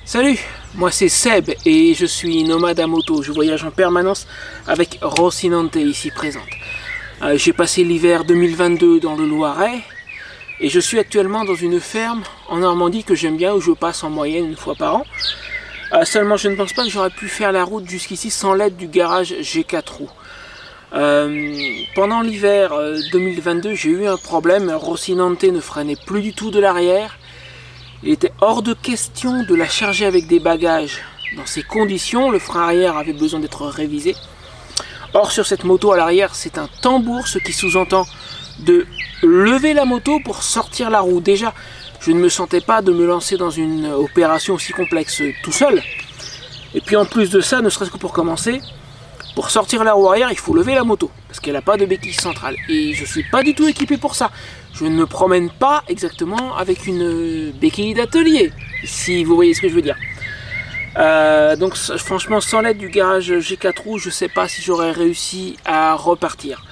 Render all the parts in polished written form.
Salut, moi c'est Seb et je suis nomade à moto. Je voyage en permanence avec Rocinante ici présente. J'ai passé l'hiver 2022 dans le Loiret et je suis actuellement dans une ferme en Normandie que j'aime bien, où je passe en moyenne une fois par an. Seulement je ne pense pas que j'aurais pu faire la route jusqu'ici sans l'aide du garage G4 roues. Pendant l'hiver 2022 j'ai eu un problème. Rocinante ne freinait plus du tout de l'arrière. Il était hors de question de la charger avec des bagages. Dans ces conditions, le frein arrière avait besoin d'être révisé. Or, sur cette moto à l'arrière, c'est un tambour, ce qui sous-entend de lever la moto pour sortir la roue. Déjà, je ne me sentais pas de me lancer dans une opération aussi complexe tout seul. Et puis en plus de ça, ne serait-ce que pour commencer, pour sortir la roue arrière, il faut lever la moto, parce qu'elle n'a pas de béquille centrale. Et je ne suis pas du tout équipé pour ça. Je ne me promène pas exactement avec une béquille d'atelier, si vous voyez ce que je veux dire. Donc franchement, sans l'aide du garage G4 roues, je ne sais pas si j'aurais réussi à repartir.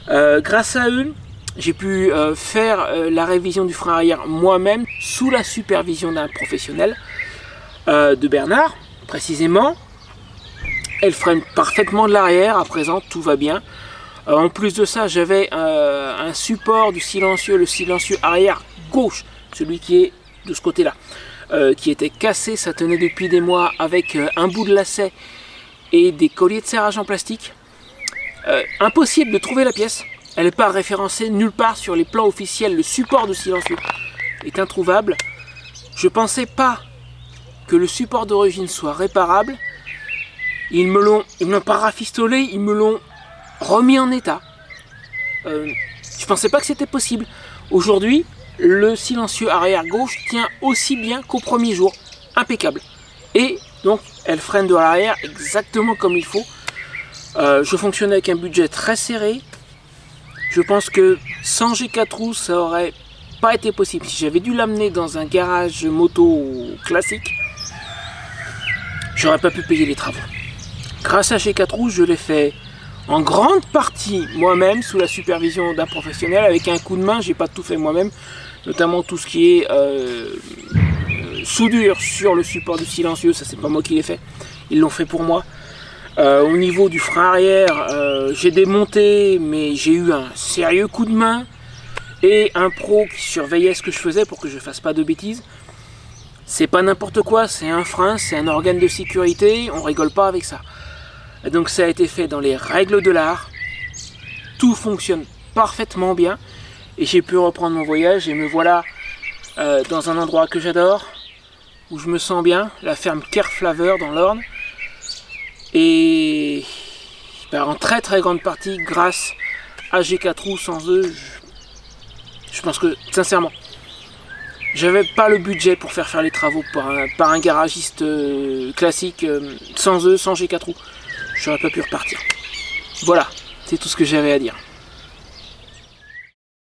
Grâce à eux, j'ai pu faire la révision du frein arrière moi-même, sous la supervision d'un professionnel, de Bernard, précisément. Elle freine parfaitement de l'arrière, à présent tout va bien. En plus de ça, j'avais un support du silencieux, le silencieux arrière gauche, celui qui est de ce côté-là, qui était cassé. Ça tenait depuis des mois avec un bout de lacet et des colliers de serrage en plastique. Impossible de trouver la pièce. Elle n'est pas référencée nulle part sur les plans officiels. Le support de silencieux est introuvable. Je ne pensais pas que le support d'origine soit réparable. Ils me l'ont pas rafistolé, ils me l'ont remis en état. Je pensais pas que c'était possible. Aujourd'hui, le silencieux arrière gauche tient aussi bien qu'au premier jour. Impeccable. Et donc, elle freine de l'arrière exactement comme il faut. Je fonctionne avec un budget très serré. Je pense que sans G4 roues, ça aurait pas été possible. Si j'avais dû l'amener dans un garage moto classique, j'aurais pas pu payer les travaux. Grâce à G4 roues, je l'ai fait en grande partie moi-même, sous la supervision d'un professionnel, avec un coup de main. J'ai pas tout fait moi-même, notamment tout ce qui est soudure sur le support du silencieux. Ça, c'est pas moi qui l'ai fait, ils l'ont fait pour moi. Au niveau du frein arrière, j'ai démonté, mais j'ai eu un sérieux coup de main et un pro qui surveillait ce que je faisais pour que je fasse pas de bêtises. C'est pas n'importe quoi, c'est un frein, c'est un organe de sécurité, on rigole pas avec ça. Donc ça a été fait dans les règles de l'art, tout fonctionne parfaitement bien et j'ai pu reprendre mon voyage et me voilà dans un endroit que j'adore, où je me sens bien, la ferme Kerflaveur dans l'Orne, et en très très grande partie grâce à G4 roues. Sans eux, je pense que sincèrement, j'avais pas le budget pour faire les travaux par un garagiste classique. Sans eux, sans G4 roues, j'aurais pas pu repartir. Voilà, c'est tout ce que j'avais à dire.